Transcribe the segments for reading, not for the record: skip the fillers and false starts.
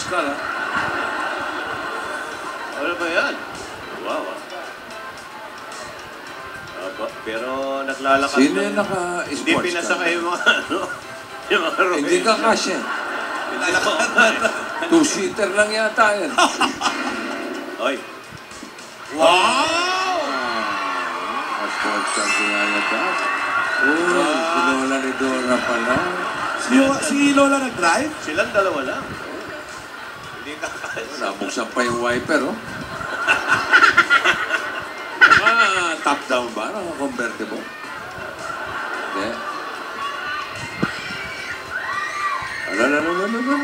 Oscar, ha? Ano ba yan? Wow. Pero naglalakas. Sino yung naka-sports Hindi pinasakay yung mga ano. Yung mga Romeo. Hindi ka kasya. Two-seater lang yata yan. Oy. Wow! Sports car si Yaya Dad. Si Lola ni Dora pala. Si Lola nag-drive? Silang dalawa lang. Hindi ka kasya. Nabuksan pa yung wiper, oh. Top down ba? Convertible? Hindi.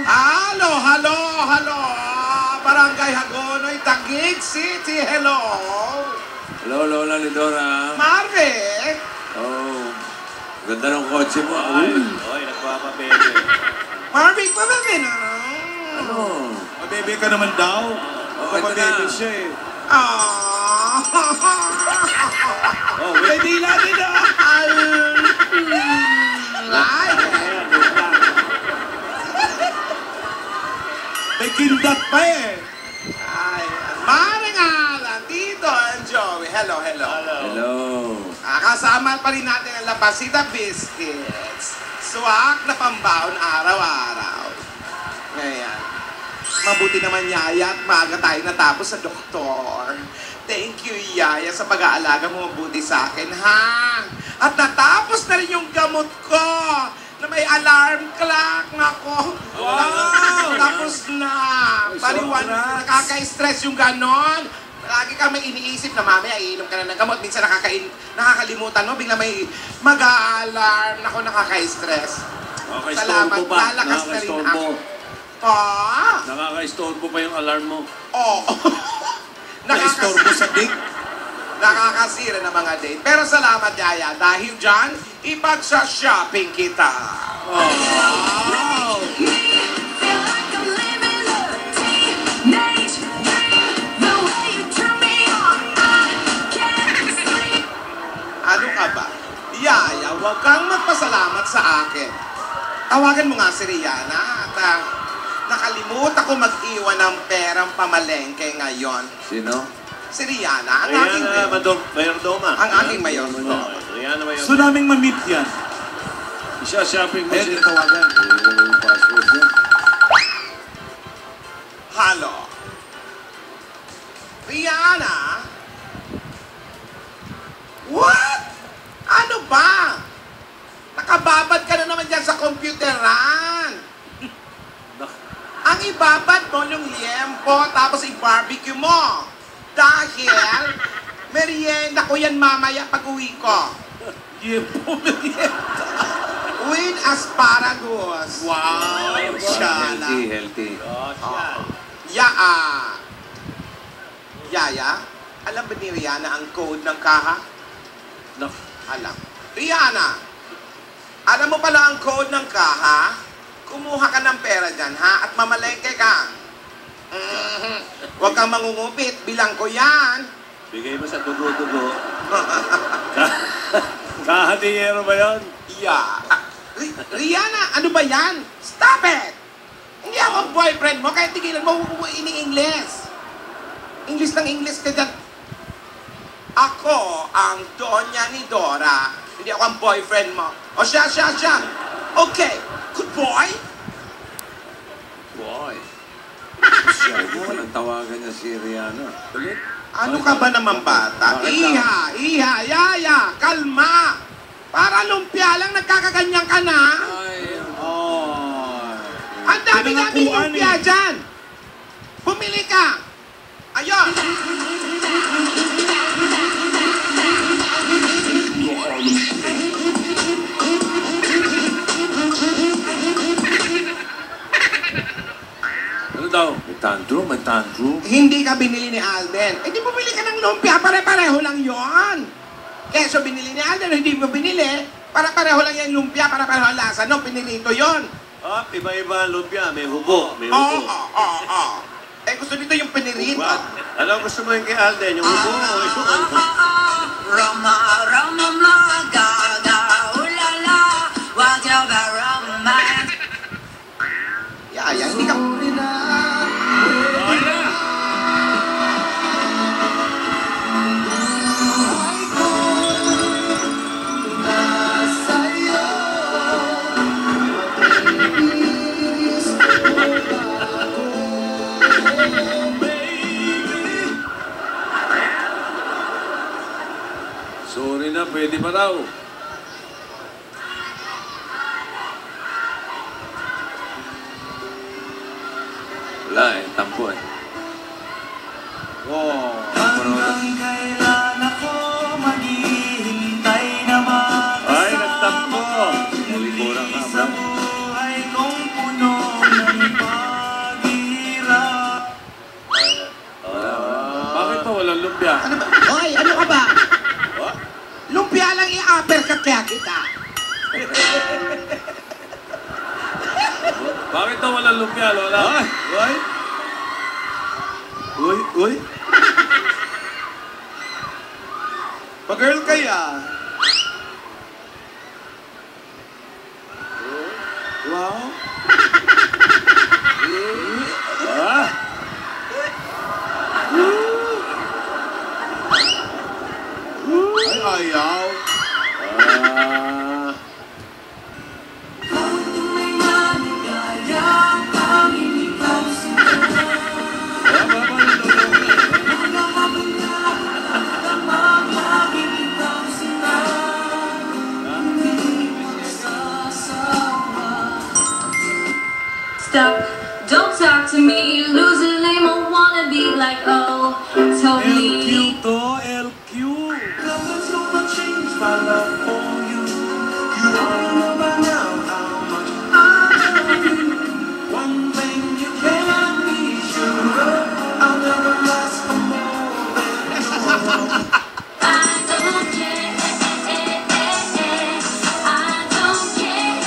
Halo! Barangay Hagonoy, Taguig City, hello! Hello, Lola ni Dora. Marvin! Oh, ganda ng kotse mo. Oy, nagpapabebe. Marvin, pabebe na! Ano? Pabebe ka naman daw. Okay, Pabebe na. siya eh. Oh, wait. Hindi natin na! Ay! May kindat pa eh. Ay, marangalan dito ang Joey. Hello. Hello. Kasama pa rin natin ang Lapasita Biscuits. Swak na pambaon araw-araw. Ngayon, mabuti naman Yaya at maaga tayo natapos sa doktor. Thank you, Yaya, sa pag-aalaga mo mabuti sa akin, ha? At natapos na rin yung gamot ko na may alarm clock nako. Wow! Tapos na. Paliwan, nakaka-stress yung ganon. Lagi kami iniisip na mamaya iinom ka na ng gamot. Minsan nakakalimutan mo, bigla may mag-a-alarm. Nako, nakaka-stress. Salamat, lalakas na rin ako. Nakaka-istorbo pa yung alarm mo. Oo. Na-istorbo sa dick. Nakakasira ng mga date. Pero salamat, Yaya. Dahil dyan, ipagsa-shopping kita. Wow! Ano ka ba? Yaya, huwag kang magpasalamat sa akin. Tawagan mo nga si Rihanna at nakalimutan ko mag-iwan ng perang pamalengke ngayon. Sino? Si Rihanna, ang aking Mayordoma. Ang aking mayordoma. Rihanna Mayordoma. So naming ma-meet yan. Siya shopping mo Ayun, siya. tawagan. Yung password niya. Halo. Rihanna? What? Ano ba? Nakababad ka na naman dyan sa computeran. Ang ibabad mo yung liempo tapos i-barbecue mo. Dahil merienda ko yan mamaya pag uwi ko. Liempo, merienda. With asparagus. Wow! Shala. Healthy. Yaya, alam ba ni Rihanna ang code ng kaha? No. Alam. Rihanna, alam mo pala ang code ng kaha? Kumuha ka ng pera dyan, ha? At mamalengke ka. Huwag kang mangungupit. Bilang ko yan. Bigay mo sa dugo-dugo. Kahadiyero ba yun? Yeah. Rihanna, ano ba yan? Stop it! Hindi ako ang boyfriend mo, kaya tigilan mo ini-English. English ng English ka dyan. Ako ang Donya ni Dora. Hindi ako ang boyfriend mo. O siya. Okay, good boy. Boy. Siya, walang tawagan niya si Rihanna. Ulit? Ano ka ba naman bata? Iha, Yaya, kalma. Para lumpia lang, nagkakaganyan ka na. Ay, Ang dami-dami lumpia dyan. Bumili ka. Ayun. ano daw? May tantrum. Hindi ka binili ni Alden. Eh di bumili ka ng lumpia, pare-pareho lang yon. Keso binili ni Alden, hindi mo binili, para-pareho lang yung lumpia, para-pareho ang lasa. No, pinilito yon. Iba-iba ang lumpia. May hubo. Oo. Eh gusto nito yung pinirito. Ano gusto mo yung kay Alden? Yung hubo o yung ano? Roma, gaga, ulala, wag your romance. Yaya, hindi ka... Sorry na, pwede ba raw? Wala eh, tampo eh. Oh. Hanggang kailan ako maghihintay na makasama? Ay, nagtampo. Nalikurang ka, Sa bro. buhay kong puno ng paghihirap. Bakit pa walang lumpia? Ano ba? Hoy, ano ka ba? Oh? Lumpia lang i-uppercut kaya kita. Bakit pa walang lumpia, Lola? Ay! Ay! Uy! Uy! Pa-girl kaya? Wow! Ah! Ay, ayaw! Ah! May maligaya kang ikaw sa Stop, don't talk to me, you losing lame, I wanna be like, oh, told me. to LQ. Nothing's gonna change my love for you. You wanna know by now how much I love you. One thing you can't be sure of, I'll never last for more than you. I don't care, I don't care.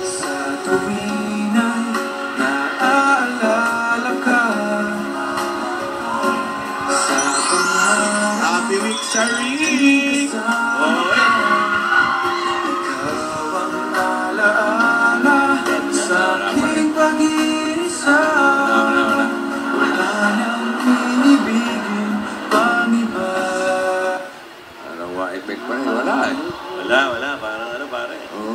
Sa tuwing ay naaalala ka, sa pangarap Happy week, Shari! kasama, ikaw ang alaala sa aking pag-iisa. Wala nang inibigin pang iba. Parang wa-effect pa eh. Wala eh. Wala. Parang ano, pare? Oo.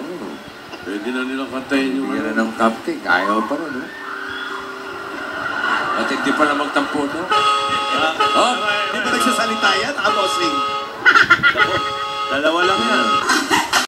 Pwede na nilang kantayin yung yan ng cupcake. Ayaw pa rin, no? At hindi pala magtampo, no? Oh, Di ba nagsasalita yan? Ako, sing. Dalawa lang yan.